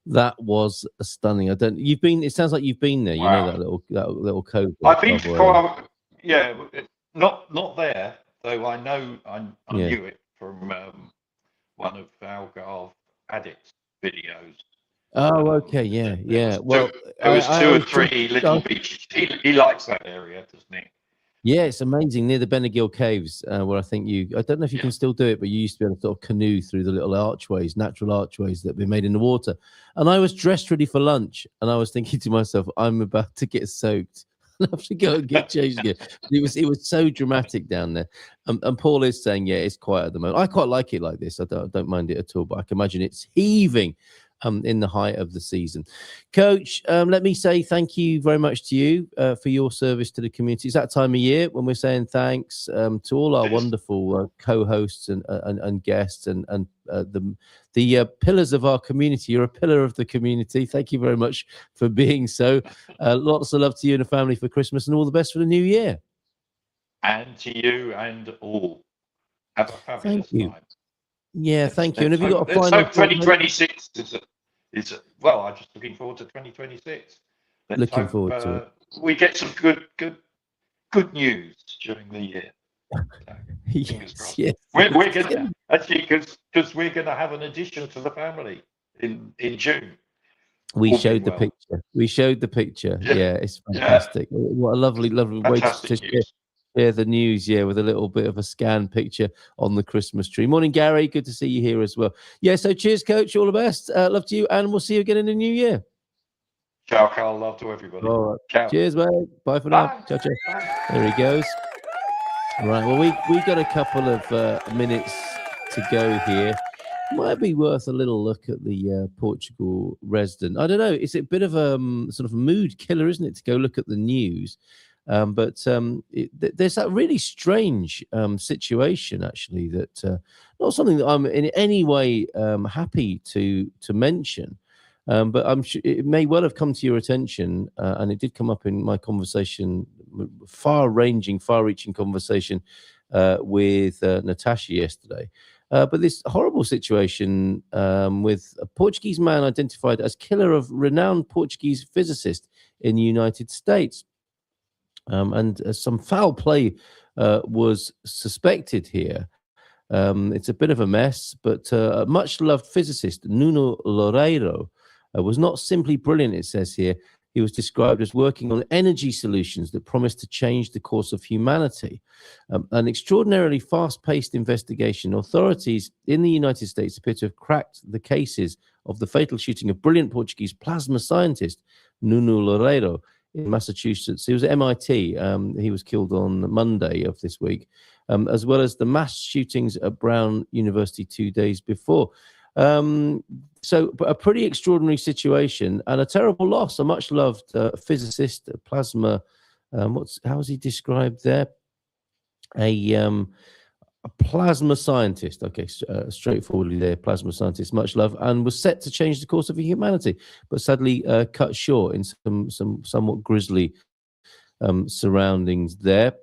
That was stunning. You've been. It sounds like you've been there. Wow. You know that little cove. I've been to not there, though. I know I knew it from one of Algarve Addicts videos. Oh, okay, yeah. Well, there was two or three little beaches. He likes that area, doesn't he? Yeah, it's amazing near the Benagil Caves, where I think I don't know if you can still do it, but you used to be able to sort of canoe through the little archways, natural archways that have been made in the water. And I was dressed ready for lunch, and I was thinking to myself, I'm about to get soaked. I have to go and get changed again. It was so dramatic down there. And Paul is saying, yeah, it's quiet at the moment. I quite like it like this. I don't mind it at all, but I can imagine it's heaving in the height of the season. Coach, let me say thank you very much to you for your service to the community. It's that time of year when we're saying thanks to all our wonderful co-hosts and guests and the pillars of our community. You're a pillar of the community. Thank you very much for being so. Lots of love to you and the family for Christmas, and all the best for the new year. And to you and all. Have a fabulous Thank you. time. Yeah, thank you. And have you got a final? Let's hope 2026 is well, I'm just looking forward to 2026. Looking forward to it. We get some good news during the year. Yes. We're gonna actually because we're gonna have an addition to the family in June. We showed the picture. Yeah, it's fantastic. Yeah. What a lovely way to share the news, with a little bit of a scan picture on the Christmas tree. Morning, Gary. Good to see you here as well. Yeah, so cheers, Coach. All the best. Love to you, and we'll see you again in the new year. Ciao, Carl. Love to everybody. All right. Ciao. Cheers, mate. Bye for now. Ciao, ciao. There he goes. All right. Well, we got a couple of minutes to go here. Might be worth a little look at the Portugal resident. I don't know. It's a bit of a sort of mood killer, isn't it, to go look at the news? But there's that really strange situation, actually, that not something that I'm in any way happy to mention, but I'm sure it may well have come to your attention, and it did come up in my conversation, far-reaching conversation with Natasha yesterday. But this horrible situation with a Portuguese man identified as killer of renowned Portuguese physicist in the United States. And some foul play was suspected here. It's a bit of a mess, but a much-loved physicist, Nuno Loureiro, was not simply brilliant, it says here. He was described as working on energy solutions that promised to change the course of humanity. An extraordinarily fast-paced investigation. Authorities in the United States appear to have cracked the cases of the fatal shooting of brilliant Portuguese plasma scientist, Nuno Loureiro, in Massachusetts. He was at MIT. He was killed on Monday of this week, as well as the mass shootings at Brown University 2 days before. So a pretty extraordinary situation and a terrible loss. A much-loved physicist, a plasma. How is he described there? A plasma scientist. Okay, straightforwardly there, plasma scientist, much love, and was set to change the course of humanity, but sadly cut short in some somewhat grisly surroundings there.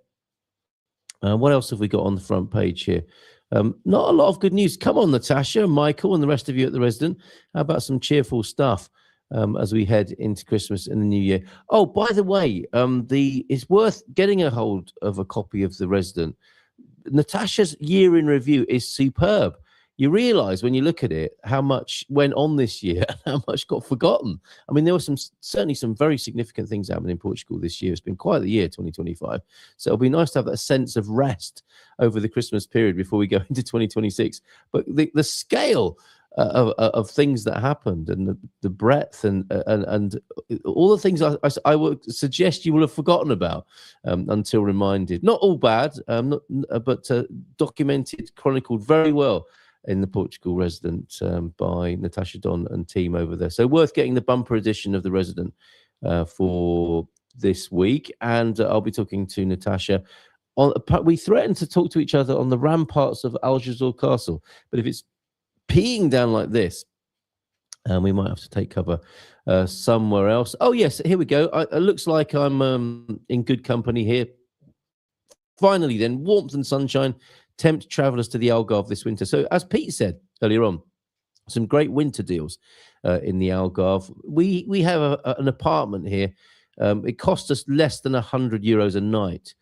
What else have we got on the front page here? Not a lot of good news. Come on, Natasha, Michael, and the rest of you at the Resident. How about some cheerful stuff as we head into Christmas and the New Year? Oh, by the way, it's worth getting a hold of a copy of the Resident. Natasha's year in review is superb. You realize when you look at it how much went on this year and how much got forgotten. I mean, there were certainly some very significant things happening in Portugal this year. It's been quite the year, 2025. So it'll be nice to have that sense of rest over the Christmas period before we go into 2026. But the scale of things that happened and the breadth and all the things I would suggest you will have forgotten about until reminded. Not all bad, but documented, chronicled very well in the Portugal Resident by Natasha Don and team over there. So worth getting the bumper edition of the Resident for this week. And I'll be talking to Natasha. We threatened to talk to each other on the ramparts of Algarve Castle, but if it's peeing down like this, we might have to take cover somewhere else. Oh yes, here we go. It looks like I'm in good company here. Finally then, warmth and sunshine tempt travelers to the Algarve this winter. So as Pete said earlier on, some great winter deals in the Algarve. We have an apartment here. It cost us less than €100 a night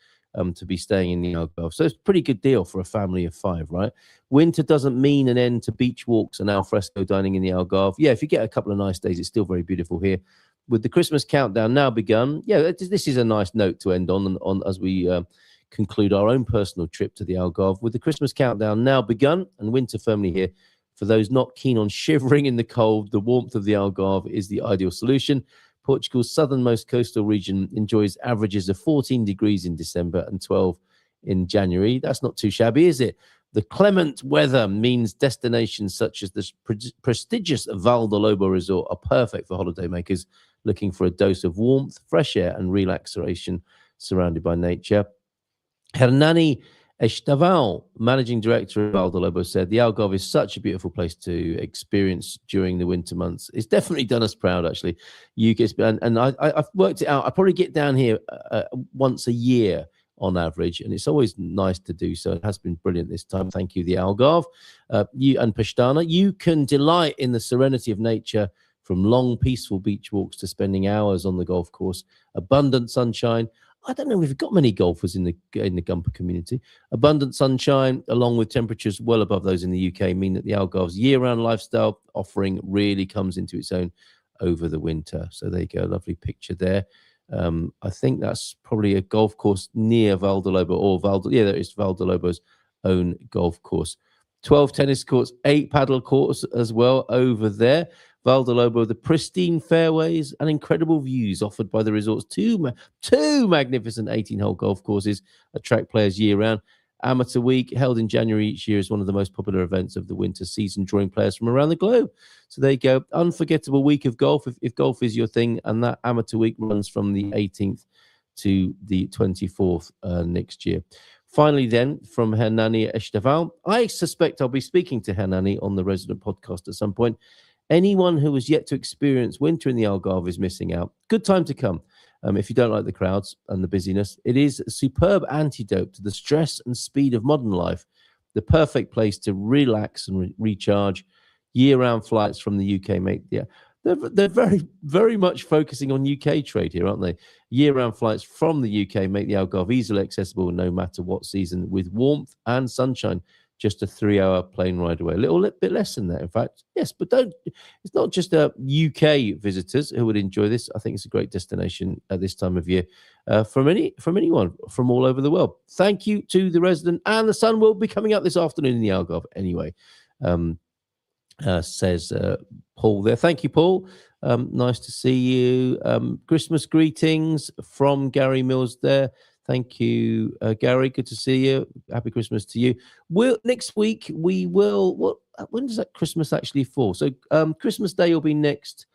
to be staying in the Algarve. So it's a pretty good deal for a family of 5, right? Winter doesn't mean an end to beach walks and alfresco dining in the Algarve. Yeah, if you get a couple of nice days, it's still very beautiful here. With the Christmas countdown now begun, yeah, this is a nice note to end on as we conclude our own personal trip to the Algarve. With the Christmas countdown now begun and winter firmly here, for those not keen on shivering in the cold, the warmth of the Algarve is the ideal solution. Portugal's southernmost coastal region enjoys averages of 14 degrees in December and 12 in January. That's not too shabby, is it? The clement weather means destinations such as the prestigious Val de Lobo resort are perfect for holidaymakers looking for a dose of warmth, fresh air, and relaxation surrounded by nature. Hernani Esteval, managing director of Val de Lobo, said the Algarve is such a beautiful place to experience during the winter months. It's definitely done us proud, actually. I've worked it out. I probably get down here once a year on average, and it's always nice to do so. It has been brilliant this time. Thank you, the Algarve. You and Pastana, you can delight in the serenity of nature, from long, peaceful beach walks to spending hours on the golf course. Abundant sunshine. I don't know if we've got many golfers in the Gumper community. Abundant sunshine, along with temperatures well above those in the UK, mean that the Algarve's year-round lifestyle offering really comes into its own over the winter. So there you go, lovely picture there. I think that's probably a golf course near Val de Lobo, or there is Val de Lobo's own golf course. 12 tennis courts, 8 paddle courts as well over there. Val de Lobo, the pristine fairways and incredible views offered by the resort's two magnificent 18-hole golf courses attract players year-round. Amateur Week, held in January each year, is one of the most popular events of the winter season, drawing players from around the globe. So there you go, unforgettable week of golf, if golf is your thing, and that Amateur Week runs from the 18th to the 24th next year. Finally, then, from Hernani Esteval, I suspect I'll be speaking to Hernani on the Resident Podcast at some point. Anyone who has yet to experience winter in the Algarve is missing out. Good time to come. If you don't like the crowds and the busyness, it is a superb antidote to the stress and speed of modern life. The perfect place to relax and recharge. Year-round flights from the UK they're very, very much focusing on UK trade here, aren't they? Year-round flights from the UK make the Algarve easily accessible no matter what season, with warmth and sunshine. Just a 3-hour plane ride away. A little bit less than that, in fact. Yes, but it's not just UK visitors who would enjoy this. I think it's a great destination at this time of year from anyone from all over the world. Thank you to the Resident, and the sun will be coming up this afternoon in the Algarve anyway, says Paul there. Thank you, Paul. Nice to see you. Christmas greetings from Gary Mills there. Thank you, Gary. Good to see you. Happy Christmas to you. Next week, when does that Christmas actually fall? So Christmas Day will be next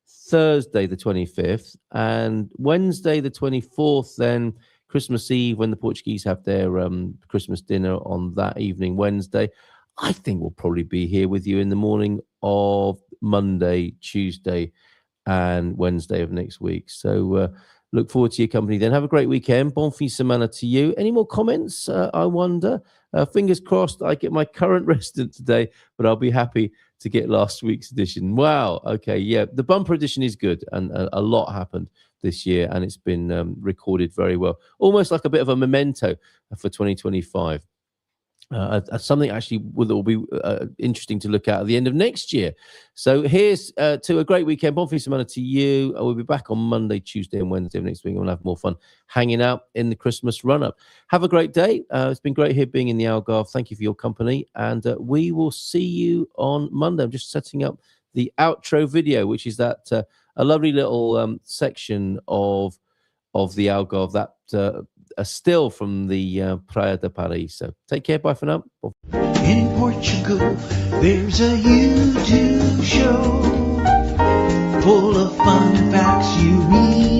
Thursday, the 25th, and Wednesday, the 24th, then Christmas Eve, when the Portuguese have their Christmas dinner on that evening, Wednesday. I think we'll probably be here with you in the morning of Monday, Tuesday, and Wednesday of next week. So look forward to your company then. Have a great weekend. Bon fin semana to you. Any more comments, I wonder? Fingers crossed I get my current resident today, but I'll be happy to get last week's edition. Wow. Okay, yeah. The bumper edition is good, and a lot happened this year, and it's been recorded very well. Almost like a bit of a memento for 2025. Something actually that will be interesting to look at the end of next year. So here's to a great weekend. Bon fin semana to you. We'll be back on Monday, Tuesday, and Wednesday of next week. We'll have more fun hanging out in the Christmas run-up. Have a great day. It's been great here being in the Algarve. Thank you for your company, and we will see you on Monday. I'm just setting up the outro video, which is that a lovely little section of the Algarve that. A still from the Praia de Paris. So take care. Bye for now. In Portugal, there's a YouTube show full of fun facts you need